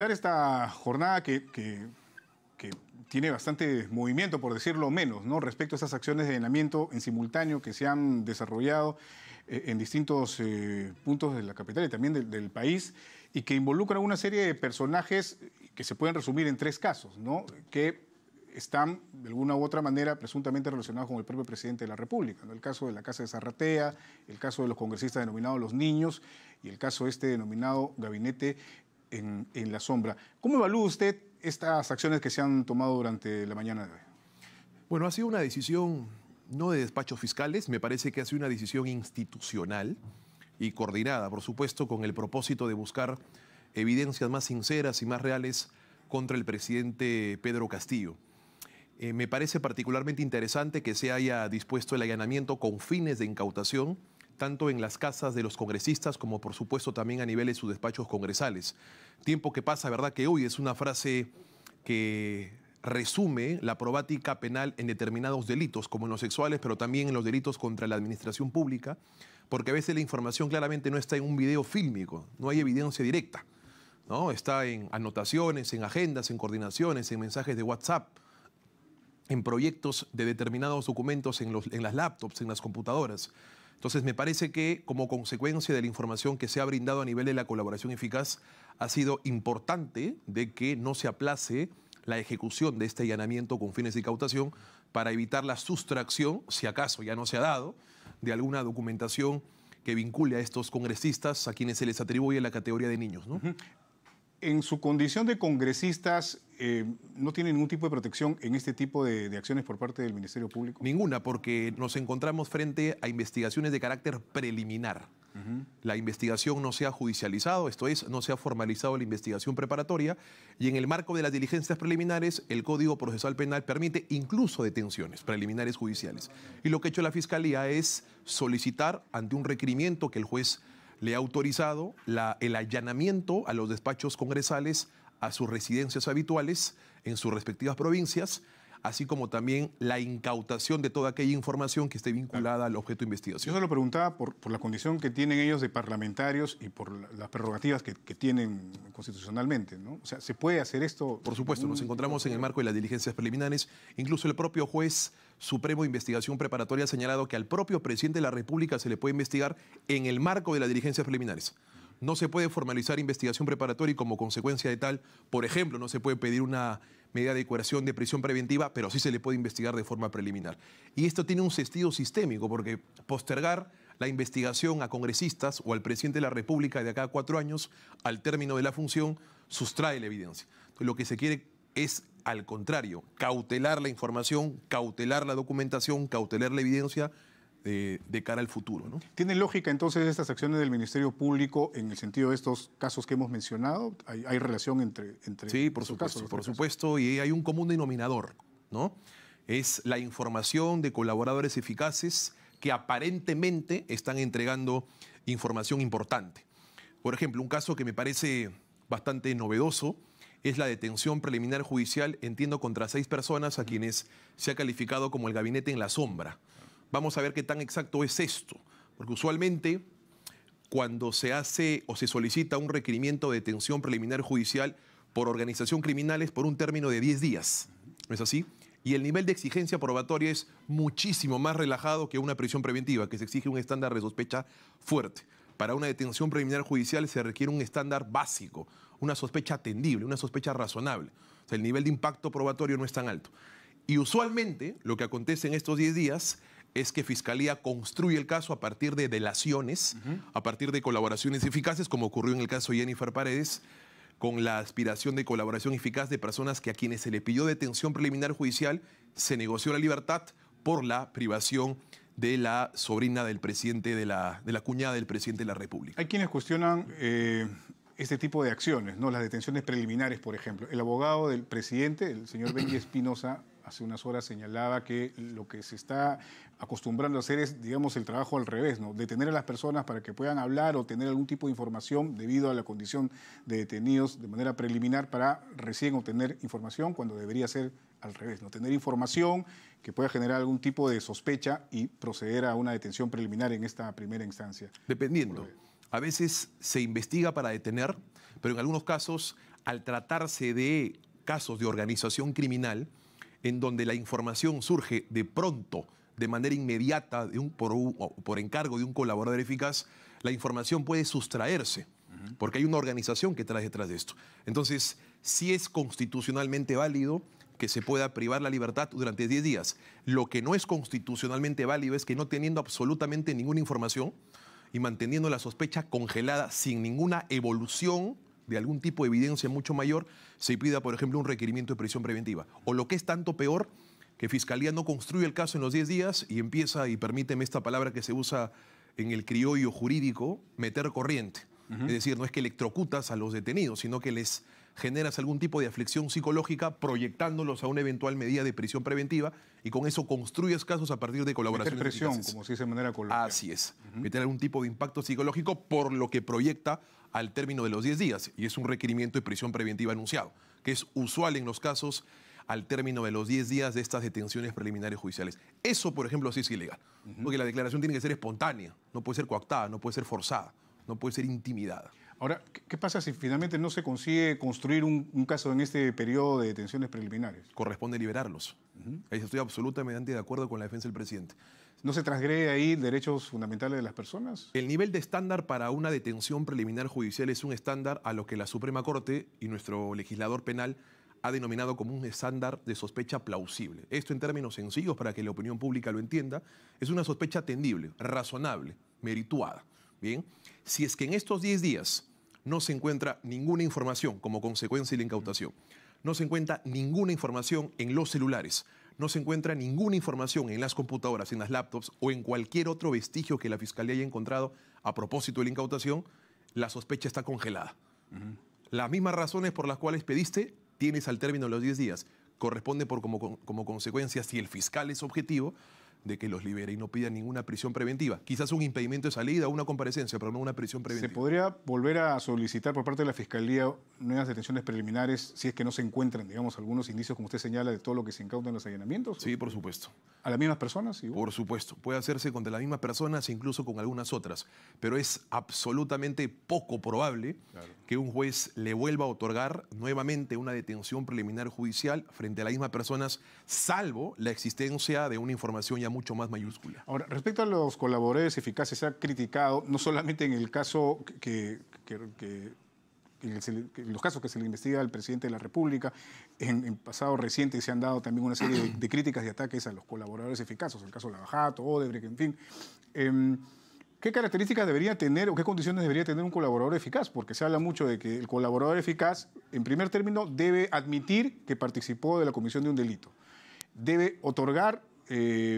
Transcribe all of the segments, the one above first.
Esta jornada que tiene bastante movimiento, por decirlo menos, ¿no? Respecto a estas acciones de allanamiento en simultáneo que se han desarrollado en distintos puntos de la capital y también del país, y que involucran una serie de personajes que se pueden resumir en tres casos, ¿no? Que están de alguna u otra manera presuntamente relacionados con el propio presidente de la República, ¿no? El caso de la Casa de Zarratea, el caso de los congresistas denominados Los Niños y el caso denominado Gabinete en la Sombra. ¿Cómo evalúa usted estas acciones que se han tomado durante la mañana de hoy? Bueno, ha sido una decisión no de despachos fiscales, me parece que ha sido una decisión institucional y coordinada, por supuesto, con el propósito de buscar evidencias más sinceras y más reales contra el presidente Pedro Castillo. Me parece particularmente interesante que se haya dispuesto el allanamiento con fines de incautación, tanto en las casas de los congresistas como, por supuesto, también a nivel de sus despachos congresales. Tiempo que pasa, ¿verdad?, que hoy es una frase que resume la probática penal en determinados delitos, como en los sexuales, pero también en los delitos contra la administración pública, porque a veces la información claramente no está en un video fílmico, no hay evidencia directa, ¿no? Está en anotaciones, en agendas, en coordinaciones, en mensajes de WhatsApp, en proyectos de determinados documentos en las laptops, en las computadoras. Entonces, me parece que como consecuencia de la información que se ha brindado a nivel de la colaboración eficaz, ha sido importante de que no se aplace la ejecución de este allanamiento con fines de incautación para evitar la sustracción, si acaso ya no se ha dado, de alguna documentación que vincule a estos congresistas a quienes se les atribuye la categoría de niños, ¿no? En su condición de congresistas, ¿no tienen ningún tipo de protección en este tipo de acciones por parte del Ministerio Público? Ninguna, porque nos encontramos frente a investigaciones de carácter preliminar. La investigación no se ha judicializado, esto es, no se ha formalizado la investigación preparatoria, y en el marco de las diligencias preliminares, el Código Procesal Penal permite incluso detenciones preliminares judiciales. Y lo que ha hecho la Fiscalía es solicitar, ante un requerimiento que el juez le ha autorizado, el allanamiento a los despachos congresales, a sus residencias habituales en sus respectivas provincias, así como también la incautación de toda aquella información que esté vinculada al objeto de investigación. Yo se lo preguntaba por la condición que tienen ellos de parlamentarios y por las prerrogativas que tienen constitucionalmente, ¿no? O sea, ¿se puede hacer esto? Por supuesto, nos encontramos en el marco de las diligencias preliminares. Incluso el propio juez supremo de investigación preparatoria ha señalado que al propio presidente de la República se le puede investigar en el marco de las diligencias preliminares. No se puede formalizar investigación preparatoria y como consecuencia de tal, por ejemplo, no se puede pedir una medida de coerción de prisión preventiva, pero sí se le puede investigar de forma preliminar. Y esto tiene un sentido sistémico, porque postergar la investigación a congresistas o al presidente de la República de acá a 4 años, al término de la función, sustrae la evidencia. Entonces, lo que se quiere es, al contrario, cautelar la información, cautelar la documentación, cautelar la evidencia, de cara al futuro, ¿no? ¿Tiene lógica entonces estas acciones del Ministerio Público en el sentido de estos casos que hemos mencionado? ¿Hay relación entre sí, por supuesto, y hay un común denominador, ¿no? Es la información de colaboradores eficaces que aparentemente están entregando información importante. Por ejemplo, un caso que me parece bastante novedoso es la detención preliminar judicial, entiendo, contra 6 personas a quienes se ha calificado como el gabinete en la sombra. Vamos a ver qué tan exacto es esto, porque usualmente cuando se hace o se solicita un requerimiento de detención preliminar judicial por organización criminal es por un término de 10 días, ¿no es así? Y el nivel de exigencia probatoria es muchísimo más relajado que una prisión preventiva, que se exige un estándar de sospecha fuerte. Para una detención preliminar judicial se requiere un estándar básico, una sospecha atendible, una sospecha razonable. O sea, el nivel de impacto probatorio no es tan alto. Y usualmente lo que acontece en estos 10 días es que Fiscalía construye el caso a partir de delaciones, a partir de colaboraciones eficaces, como ocurrió en el caso de Jennifer Paredes, con la aspiración de colaboración eficaz de personas que a quienes se le pidió detención preliminar judicial, se negoció la libertad por la privación de la sobrina del presidente, de la cuñada del presidente de la República. Hay quienes cuestionan este tipo de acciones, ¿no? Las detenciones preliminares, por ejemplo. El abogado del presidente, el señor Benji Espinosa, hace unas horas señalaba que lo que se está acostumbrando a hacer es, digamos, el trabajo al revés, ¿no? Detener a las personas para que puedan hablar o tener algún tipo de información debido a la condición de detenidos de manera preliminar para recién obtener información cuando debería ser al revés, ¿no? Tener información que pueda generar algún tipo de sospecha y proceder a una detención preliminar en esta primera instancia. Dependiendo. A veces se investiga para detener, pero en algunos casos al tratarse de casos de organización criminal, en donde la información surge de pronto, de manera inmediata, por encargo de un colaborador eficaz, la información puede sustraerse, porque hay una organización que trae detrás de esto. Entonces, sí es constitucionalmente válido que se pueda privar la libertad durante 10 días. Lo que no es constitucionalmente válido es que no teniendo absolutamente ninguna información y manteniendo la sospecha congelada sin ninguna evolución de algún tipo de evidencia mucho mayor, se pida, por ejemplo, un requerimiento de prisión preventiva. O lo que es tanto peor, que Fiscalía no construye el caso en los 10 días y empieza, y permíteme esta palabra que se usa en el criollo jurídico, meter corriente. Es decir, no es que electrocutas a los detenidos, sino que les generas algún tipo de aflicción psicológica proyectándolos a una eventual medida de prisión preventiva y con eso construyes casos a partir de colaboraciones meter presión, eficaces. como se dice de manera coloquial. Así es. Meter algún tipo de impacto psicológico por lo que proyecta al término de los 10 días. Y es un requerimiento de prisión preventiva anunciado, que es usual en los casos al término de los 10 días de estas detenciones preliminares judiciales. Eso, por ejemplo, sí es ilegal. Porque la declaración tiene que ser espontánea, no puede ser coactada, no puede ser forzada, no puede ser intimidada. Ahora, ¿qué pasa si finalmente no se consigue construir un caso en este periodo de detenciones preliminares? Corresponde liberarlos. Ahí estoy absolutamente de acuerdo con la defensa del presidente. ¿No se transgrede ahí derechos fundamentales de las personas? El nivel de estándar para una detención preliminar judicial es un estándar a lo que la Suprema Corte y nuestro legislador penal ha denominado como un estándar de sospecha plausible. Esto, en términos sencillos, para que la opinión pública lo entienda, es una sospecha atendible, razonable, merituada. Bien, si es que en estos 10 días no se encuentra ninguna información como consecuencia de la incautación, no se encuentra ninguna información en los celulares, no se encuentra ninguna información en las computadoras, en las laptops o en cualquier otro vestigio que la Fiscalía haya encontrado a propósito de la incautación, la sospecha está congelada. Las mismas razones por las cuales pediste, tienes al término de los 10 días. Corresponde como consecuencia, si el fiscal es objetivo, de que los libere y no pida ninguna prisión preventiva. Quizás un impedimento de salida o una comparecencia, pero no una prisión preventiva. ¿Se podría volver a solicitar por parte de la Fiscalía nuevas detenciones preliminares si es que no se encuentran, digamos, algunos indicios, como usted señala, de todo lo que se incauta en los allanamientos? Sí, por supuesto. ¿A las mismas personas? Igual? Por supuesto. Puede hacerse contra las mismas personas e incluso con algunas otras. Pero es absolutamente poco probable que un juez le vuelva a otorgar nuevamente una detención preliminar judicial frente a las mismas personas, salvo la existencia de una información ya mucho más mayúscula. Ahora, respecto a los colaboradores eficaces, se ha criticado, no solamente en el caso en los casos que se le investiga al presidente de la República, en pasado reciente se han dado también una serie de críticas y ataques a los colaboradores eficaces, el caso Lavajato, Odebrecht, en fin. ¿Qué características debería tener o qué condiciones debería tener un colaborador eficaz? Porque se habla mucho de que el colaborador eficaz, en primer término, debe admitir que participó de la comisión de un delito. Debe otorgar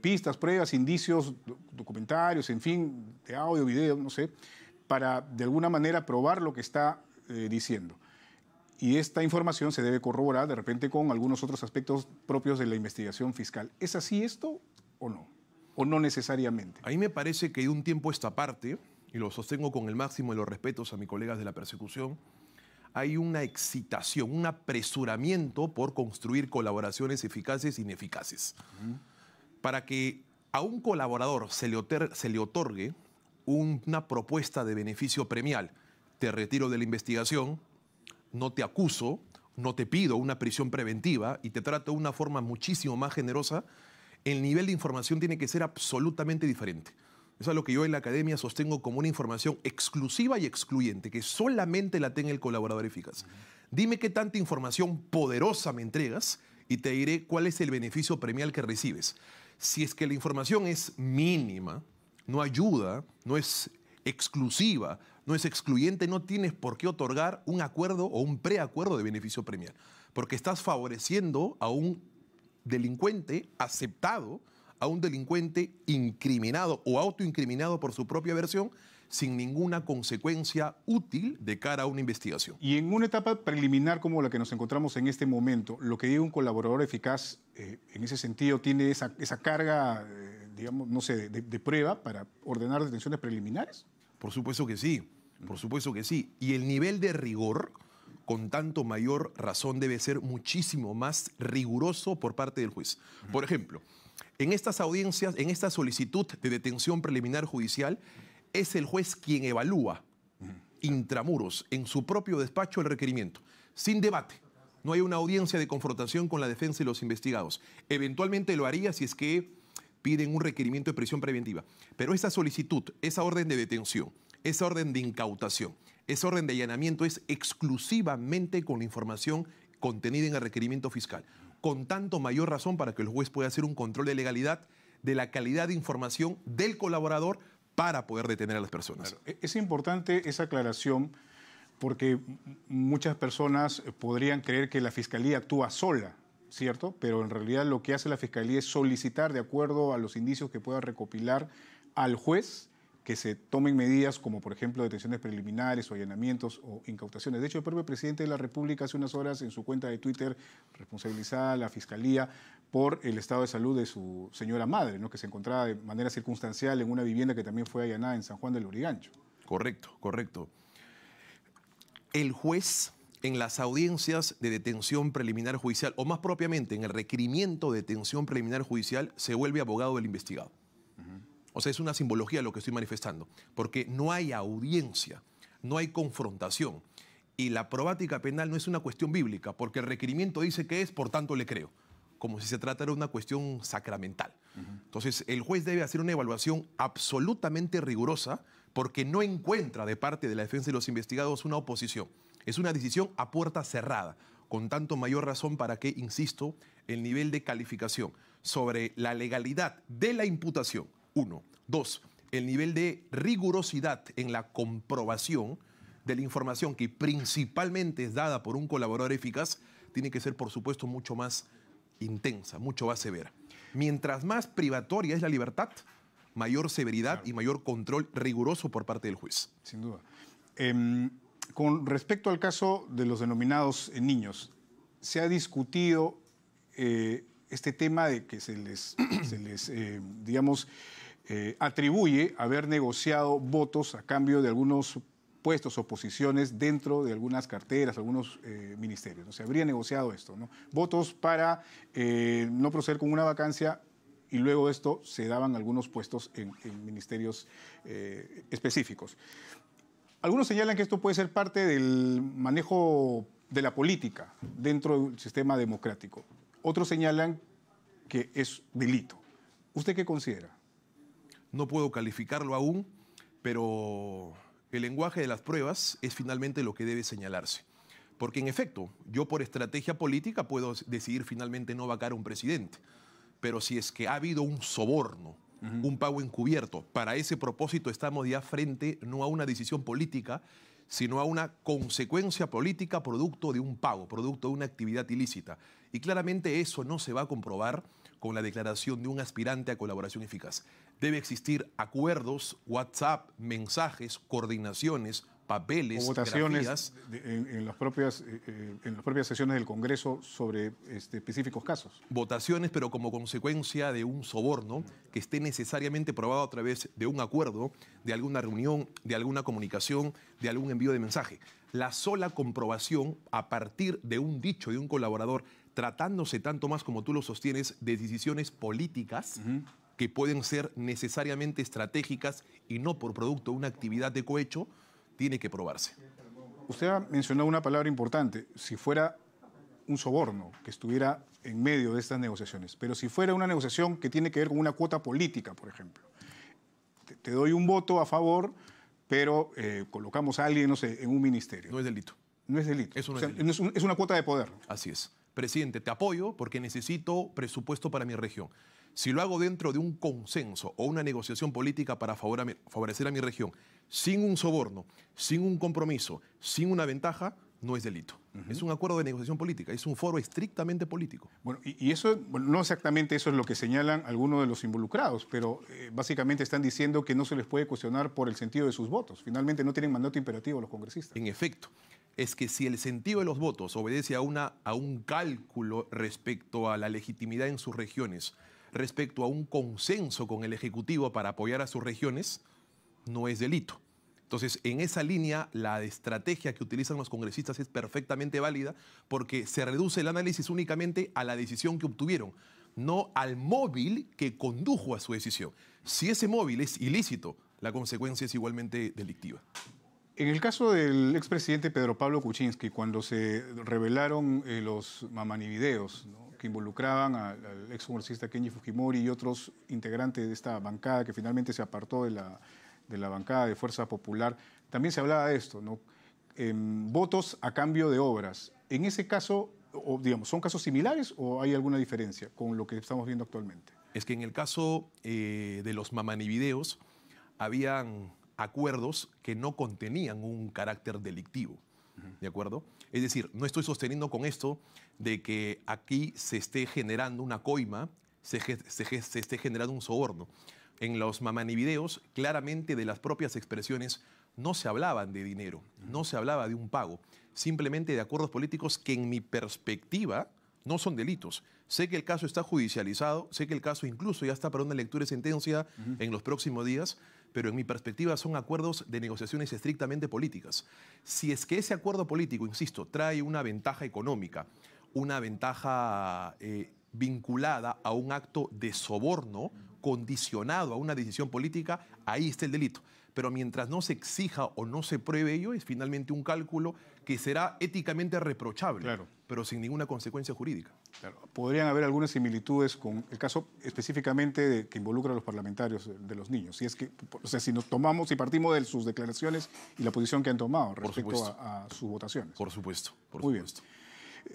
pistas, pruebas, indicios, documentarios, en fin, de audio, video, no sé, para de alguna manera probar lo que está diciendo. Y esta información se debe corroborar de repente con algunos otros aspectos propios de la investigación fiscal. ¿Es así esto o no? ¿O no necesariamente? A mí me parece que de un tiempo a esta parte, y lo sostengo con el máximo de los respetos a mis colegas de la persecución, hay una excitación, un apresuramiento por construir colaboraciones eficaces e ineficaces. Para que a un colaborador se le otorgue una propuesta de beneficio premial, te retiro de la investigación, no te acuso, no te pido una prisión preventiva y te trato de una forma muchísimo más generosa, el nivel de información tiene que ser absolutamente diferente. Eso es lo que yo en la academia sostengo como una información exclusiva y excluyente, que solamente la tenga el colaborador eficaz. Dime qué tanta información poderosa me entregas y te diré cuál es el beneficio premial que recibes. Si es que la información es mínima, no ayuda, no es exclusiva, no es excluyente, no tienes por qué otorgar un acuerdo o un preacuerdo de beneficio premial, porque estás favoreciendo a un delincuente aceptado, a un delincuente incriminado o autoincriminado por su propia versión, sin ninguna consecuencia útil de cara a una investigación. Y en una etapa preliminar como la que nos encontramos en este momento, lo que diga un colaborador eficaz, en ese sentido, tiene esa carga, digamos, no sé, de prueba para ordenar detenciones preliminares. Por supuesto que sí, por supuesto que sí. Y el nivel de rigor, con tanto mayor razón, debe ser muchísimo más riguroso por parte del juez. Por ejemplo, en estas audiencias, en esta solicitud de detención preliminar judicial, es el juez quien evalúa intramuros, en su propio despacho, el requerimiento. sin debate. No hay una audiencia de confrontación con la defensa y los investigados. Eventualmente lo haría si es que piden un requerimiento de prisión preventiva. Pero esa solicitud, esa orden de detención, esa orden de incautación, esa orden de allanamiento es exclusivamente con la información contenida en el requerimiento fiscal. Con tanto mayor razón para que el juez pueda hacer un control de legalidad de la calidad de información del colaborador para poder detener a las personas. Claro. Es importante esa aclaración porque muchas personas podrían creer que la Fiscalía actúa sola, ¿cierto? Pero en realidad lo que hace la Fiscalía es solicitar, de acuerdo a los indicios que pueda recopilar, al juez que se tomen medidas como, por ejemplo, detenciones preliminares o allanamientos o incautaciones. De hecho, el propio presidente de la República hace unas horas en su cuenta de Twitter responsabilizaba a la Fiscalía por el estado de salud de su señora madre, ¿no?, que se encontraba de manera circunstancial en una vivienda que también fue allanada en San Juan del Lurigancho. Correcto, correcto. El juez, en las audiencias de detención preliminar judicial, o más propiamente en el requerimiento de detención preliminar judicial, se vuelve abogado del investigado. O sea, es una simbología lo que estoy manifestando, porque no hay audiencia, no hay confrontación. Y la probática penal no es una cuestión bíblica, porque el requerimiento dice que es, por tanto le creo, como si se tratara de una cuestión sacramental. Entonces, el juez debe hacer una evaluación absolutamente rigurosa, porque no encuentra de parte de la defensa y los investigados una oposición. Es una decisión a puerta cerrada, con tanto mayor razón para que, insisto, el nivel de calificación sobre la legalidad de la imputación, 1. 2. El nivel de rigurosidad en la comprobación de la información que principalmente es dada por un colaborador eficaz, tiene que ser, por supuesto, mucho más intensa, mucho más severa. Mientras más privatoria es la libertad, mayor severidad, claro, y mayor control riguroso por parte del juez. Sin duda. Con respecto al caso de los denominados niños, se ha discutido este tema de que se les digamos, atribuye haber negociado votos a cambio de algunos puestos o posiciones dentro de algunas carteras, algunos ministerios, ¿no? Se habría negociado esto, ¿no? Votos para no proceder con una vacancia, y luego de esto se daban algunos puestos en ministerios específicos. Algunos señalan que esto puede ser parte del manejo de la política dentro del sistema democrático. Otros señalan que es delito. ¿Usted qué considera? No puedo calificarlo aún, pero el lenguaje de las pruebas es finalmente lo que debe señalarse. Porque en efecto, yo por estrategia política puedo decidir finalmente no vacar a un presidente. Pero si es que ha habido un soborno, un pago encubierto, para ese propósito estamos ya frente no a una decisión política, sino a una consecuencia política producto de un pago, producto de una actividad ilícita. Y claramente eso no se va a comprobar con la declaración de un aspirante a colaboración eficaz. Debe existir acuerdos, WhatsApp, mensajes, coordinaciones, papeles, o votaciones grafías, en las propias sesiones del Congreso sobre específicos casos. Votaciones, pero como consecuencia de un soborno que esté necesariamente probado a través de un acuerdo, de alguna reunión, de alguna comunicación, de algún envío de mensaje. La sola comprobación a partir de un dicho de un colaborador, tratándose tanto más, como tú lo sostienes, de decisiones políticas que pueden ser necesariamente estratégicas y no por producto de una actividad de cohecho, tiene que probarse. Usted ha mencionado una palabra importante: si fuera un soborno que estuviera en medio de estas negociaciones, pero si fuera una negociación que tiene que ver con una cuota política, por ejemplo, te doy un voto a favor, pero colocamos a alguien, no sé, en un ministerio. No es delito. No es delito. Eso no o sea, es delito. es una cuota de poder. Así es. Presidente, te apoyo porque necesito presupuesto para mi región. Si lo hago dentro de un consenso o una negociación política para favorecer a mi región, sin un soborno, sin un compromiso, sin una ventaja, no es delito. Es un acuerdo de negociación política, es un foro estrictamente político. Bueno, y eso, bueno, no exactamente eso es lo que señalan algunos de los involucrados, pero básicamente están diciendo que no se les puede cuestionar por el sentido de sus votos. Finalmente no tienen mandato imperativo los congresistas. En efecto, es que si el sentido de los votos obedece a un cálculo respecto a la legitimidad en sus regiones, respecto a un consenso con el Ejecutivo para apoyar a sus regiones, no es delito. Entonces, en esa línea, la estrategia que utilizan los congresistas es perfectamente válida porque se reduce el análisis únicamente a la decisión que obtuvieron, no al móvil que condujo a su decisión. Si ese móvil es ilícito, la consecuencia es igualmente delictiva. En el caso del expresidente Pedro Pablo Kuczynski, cuando se revelaron los mamanivideos, ¿no?, que involucraban al excongresista Kenji Fujimori y otros integrantes de esta bancada que finalmente se apartó de la bancada de Fuerza Popular, también se hablaba de esto, ¿no? Votos a cambio de obras. En ese caso, o, digamos, ¿son casos similares o hay alguna diferencia con lo que estamos viendo actualmente? Es que en el caso de los mamanivideos habían acuerdos que no contenían un carácter delictivo, ¿de acuerdo? Es decir, no estoy sosteniendo con esto de que aquí se esté generando una coima, se esté generando un soborno. En los mamanivideos, claramente de las propias expresiones, no se hablaban de dinero, no se hablaba de un pago, simplemente de acuerdos políticos que en mi perspectiva no son delitos. Sé que el caso está judicializado, sé que el caso incluso ya está para una lectura de sentencia en los próximos días, pero en mi perspectiva son acuerdos de negociaciones estrictamente políticas. Si es que ese acuerdo político, insisto, trae una ventaja económica, una ventaja vinculada a un acto de soborno condicionado a una decisión política, ahí está el delito. Pero mientras no se exija o no se pruebe ello, es finalmente un cálculo que será éticamente reprochable, claro, pero sin ninguna consecuencia jurídica. Claro. ¿Podrían haber algunas similitudes con el caso específicamente que involucra a los parlamentarios de los niños? Si es que, o sea, si nos tomamos y partimos de sus declaraciones y la posición que han tomado respecto a sus votaciones. Por supuesto. Muy bien.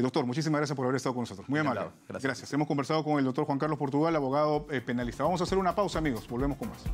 Doctor, muchísimas gracias por haber estado con nosotros. Muy amable. Gracias. Hemos conversado con el doctor Juan Carlos Portugal, abogado penalista. Vamos a hacer una pausa, amigos. Volvemos con más.